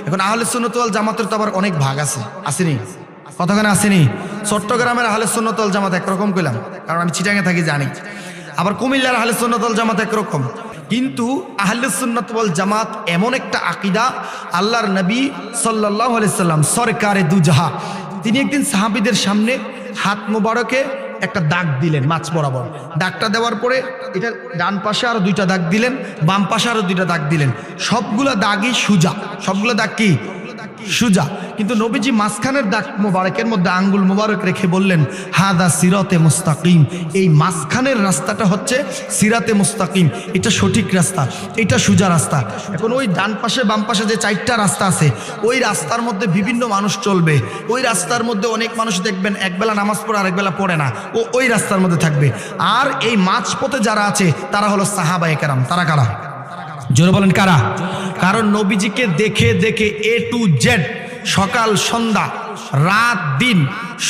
এখন আহলে সুন্নাত ওয়াল জামাতের তো আবার অনেক ভাগ আছে, আসেনি? কতখানে আসেনি? চট্টগ্রামের আহলে সুন্নাত ওয়াল জামাত একরকম কইলাম, কারণ আমি চিটাঙে থাকি জানি। আবার কুমিল্লার আহলে সুন্নাত ওয়াল জামাত একরকম। কিন্তু আহলে সুন্নাত ওয়াল জামাত এমন একটা আকীদা, আল্লাহর নবী সাল্লাল্লাহু আলাইহি সাল্লাম সরকারে দুজাহা, তিনি একদিন সাহাবীদের সামনে হাত মোবারকে একটা দাগ দিলেন মাছ বরাবর। দাগটা দেওয়ার পরে এটা ডান পাশে আরো দুইটা দাগ দিলেন, বাম পাশে আরো দুইটা দাগ দিলেন। সবগুলা দাগই সুজা, সবগুলা দাগ কি সুজা। কিন্তু নবীজি মাঝখানের দাগ মোবারকের মধ্যে আঙ্গুল মোবারক রেখে বললেন, হাদা সিরাতে মুস্তাকিম, এই মাঝখানের রাস্তাটা হচ্ছে সিরাতে মুস্তাকিম, এটা সঠিক রাস্তা, এটা সোজা রাস্তা। এখন ওই ডান পাশে বাম পাশে যে চারটা রাস্তা আছে, ওই রাস্তার মধ্যে বিভিন্ন মানুষ চলবে। ওই রাস্তার মধ্যে অনেক মানুষ দেখবেন একবেলা নামাজ পড়ে আরেকবেলা পড়ে না, ওই রাস্তার মধ্যে থাকবে। আর এই মাঝপথে যারা আছে তারা হলো সাহাবায়ে কেরাম। তারা কারা? জোরে বলেন কারা? কারণ নবীজিকে দেখে দেখে এ টু জেড, সকাল সন্ধ্যা রাত দিন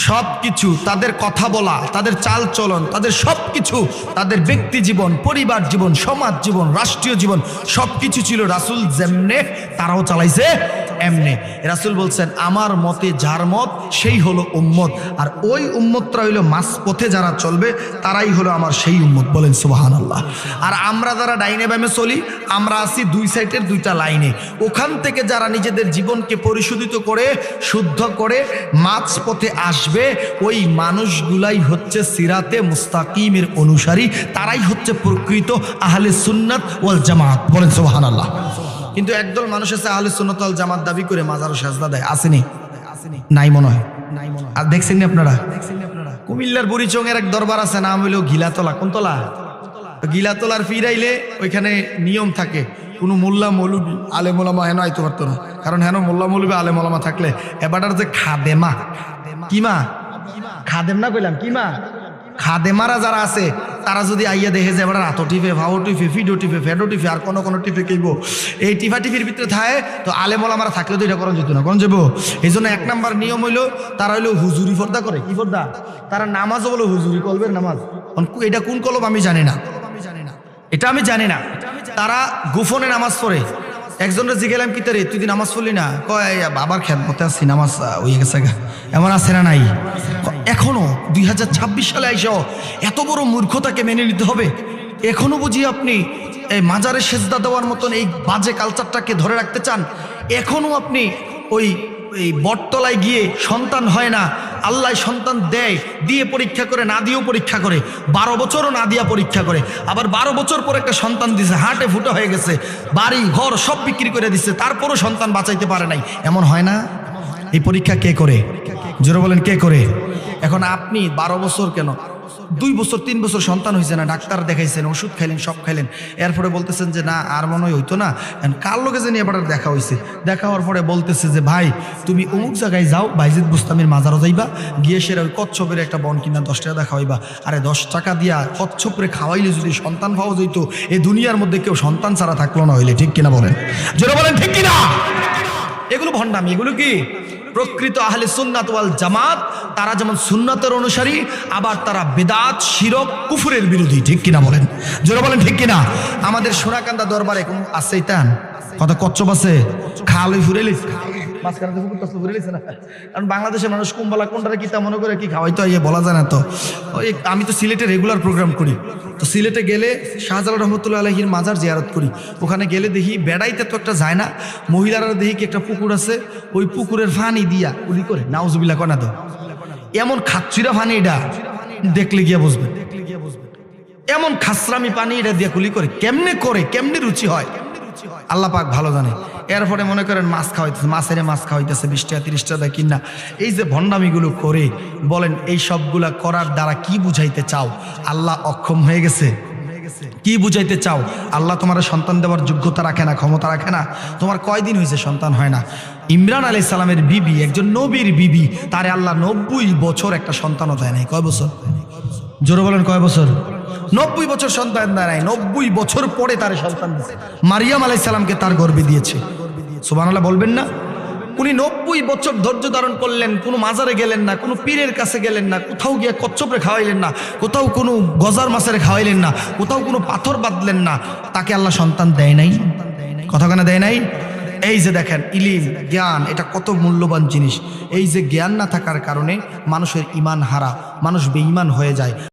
সব কিছু, তাদের কথা বলা, তাদের চাল চলন, তাদের সব কিছু, তাদের ব্যক্তি জীবন, পরিবার জীবন, সমাজ জীবন, রাষ্ট্রীয় জীবন, সব কিছু ছিল রাসূল যেমনে তারাও চালাইছে এমনে। রাসূল বলছেন, আমার মতে যার মত সেই হলো উম্মত, আর ওই উম্মতরা হইলো মাঝপথে যারা চলবে তারাই হলো আমার সেই উম্মত। বলেন সুবহানাল্লাহ। আর আমরা যারা ডাইনে বামে চলি, আমরা আছি দুই সাইডের দুইটা লাইনে। ওখান থেকে যারা নিজেদের জীবনকে পরিশোধিত করে শুদ্ধ করে মাঝপথে আসবে, ওই মানুষগুলাই হচ্ছে সিরাতে মুস্তাকিমের অনুসারী, তারাই হচ্ছে প্রকৃত আহলে সুন্নাত ওয়াল জামাত। বলেন সুবহানাল্লাহ। কিন্তু একদল মানুষ আছে আহলে সুন্নাত ওয়াল জামাত দাবি করে মাজারও সাজদা দেয়, আসেনি? নাই মনে হয়। আর দেখছেন না আপনারা? কুমিল্লার বুড়িচংয়ের এক দরবার আছে, নাম হইল গিলাতলা। কোন তলা? গিলাতলার ফিরাইলে ওইখানে নিয়ম থাকে, কোনো মোল্লা মৌলবি আলেম ওলামা হেন আইতে পারতো না, কারণ হেন মোল্লা মৌলবি আলেম ওলামা থাকলে এবারটার যে খাদেমা, কিমা খাদেম না কইলাম, কিমা খাদেমারা যারা আছে তারা যদি আইয়া দেখে যে এবার আতো টিফে, ভাও টিফে, ফিডো টিফে, ফেডো টিফে, আর কোনো টিফে কেইব, এই টিফা টিফির ভিতরে থাকে, তো আলেম ওলামারা থাকলে তো এটা করণ যেত না, করণ যাবো। এই জন্য এক নাম্বার নিয়ম হইলো তারা হইলো হুজুরি ফর্দা করে। কি ফর্দা? তারা নামাজও বলো হুজুরি কলবের নামাজ। এটা কোন কলব আমি জানি না, এটা আমি জানি না। তারা গোপনে নামাজ পড়ে। একজনের জিগেলাম, কি তারে তুই নামাজ পড়লি না? কয় বাবার খেদমতে আছি, নামাজ হয়ে গেছে। এমন আছে না নাই? এখনো 2026 সালে আইসো এত বড় মূর্খতাকে মেনে নিতে হবে? এখনো বুঝি আপনি এই মাজারে সেজদা দেওয়ার মতন এই বাজে কালচারটাকে ধরে রাখতে চান? এখনো আপনি ওই বটতলায় গিয়ে সন্তান হয় না, আল্লাহ সন্তান দেয়, দিয়ে পরীক্ষা করে, না দিয়েও পরীক্ষা করে, 12 বছরও না দিয়া পরীক্ষা করে, আবার 12 বছর পর একটা সন্তান দিছে, হাটে ফুটে হয়ে গেছে, বাড়ি ঘর সব বিক্রি করে দিচ্ছে, তারপরও সন্তান বাঁচাইতে পারে নাই। এমন হয় না? এই পরীক্ষা কে করে? জোরে বলেন কে করে? এখন আপনি 12 বছর কেন 2 বছর 3 বছর সন্তান হয়েছে না, ডাক্তার দেখাইছেন, ওষুধ খাইলেন, সব খাইলেন, এরপরে বলতেছেন যে না আর মনে হইতো না, কার লোকে জানি এবার দেখা হয়েছে। দেখা হওয়ার পরে বলতেছে যে ভাই তুমি অমুক জায়গায় যাও, বাইজিদ বুস্তামির মাজারও যাইবা, গিয়ে সেরা ওই কচ্ছপের একটা বন কিনা 10 টাকা দেখা হইবা। আরে 10 টাকা দিয়া কচ্ছপরে খাওয়াইলে যদি সন্তান পাওয়া যেত, এই দুনিয়ার মধ্যে কেউ সন্তান ছাড়া থাকলো না হইলে। ঠিক কিনা বলেন? জোরে বলেন ঠিক কিনা? এগুলো ভণ্ডামি। এগুলো কি? প্রকৃত আহলে সুন্নাত ওয়াল জামাত তারা যেমন সুন্নাতের অনুসারী, আবার তারা বিদআত, শিরক, কুফরের বিরোধী। ঠিক কিনা বলেন? জোরে বলেন ঠিক কিনা? আমাদের সোনাকান্দা দরবারে কোন আছে ইতান কত কচ্ছপ আছে, খালি ফুরেলিস মাঝখানে ফুরেলিস না। কারণ বাংলাদেশের মানুষ কুম্বালা কোনটারে কি তা মনে করে কি খাওয়াই, তো বলা যায় না। তো ওই আমি তো সিলেটে রেগুলার প্রোগ্রাম করি, তো সিলেটে গেলে শাহজালাল রহমতুল্লাহ আলাইহির মাজার জিয়ারত করি। ওখানে গেলে দেখি বেড়াইতে তো একটা যায় না, মহিলারা দেখি কি একটা পুকুর আছে, ওই পুকুরের ফানি দিয়া উলি করে নাউজুবিল্লাহ কনা তো এমন খাচ্ছিরা ফানি, এটা দেখলে গিয়া বুঝবে, এমন খাসরামি পানি এটা দিয়া কুলি করে, কেমনে রুচি হয় আল্লাহ পাক ভালো জানে। এরপরে মনে করেন মাছ খাওয়াইতেছে, মাছ খাওয়াইতেছে 20 টাকা 30 টাকা কিনা। এই যে ভণ্ডামিগুলো করে, বলেন এই সবগুলা করার দ্বারা কি বুঝাইতে চাও? আল্লাহ অক্ষম হয়ে গেছে? কি বুঝাইতে চাও? আল্লাহ তোমার সন্তান দেওয়ার যোগ্যতা রাখে না, ক্ষমতা রাখে না? তোমার কয়দিন হয়েছে সন্তান হয় না? ইমরান আলাইহিস সালামের বিবি, একজন নবীর বিবি, তারে আল্লাহ 90 বছর একটা সন্তানও দেয় নাই। কয় বছর? জোরে বলেন কয় বছর? 90 বছর সন্তান দেয় নাই। 90 বছর পরে তার সন্তান দিয়েছে। মারিয়াম আলাইহিস সালামকে তার গর্ভে দিয়েছে। সুবহানাল্লাহ বলবেন না? উনি 90 বছর ধৈর্য ধারণ করলেন, কোনো মাজারে গেলেন না, কোনো পীরের কাছে গেলেন না, কোথাও গিয়ে কচ্ছপরে খাওয়াইলেন না, কোথাও কোনো গজার মাছের খাওয়াইলেন না, কোথাও কোনো পাথর বাঁধলেন না। তাকে আল্লাহ সন্তান দেয় নাই? কথা কেন দেয় নাই? এই যে দেখেন ইলিম জ্ঞান এটা কত মূল্যবান জিনিস। এই যে জ্ঞান না থাকার কারণে মানুষের ঈমান হারা, মানুষ বেঈমান হয়ে যায়।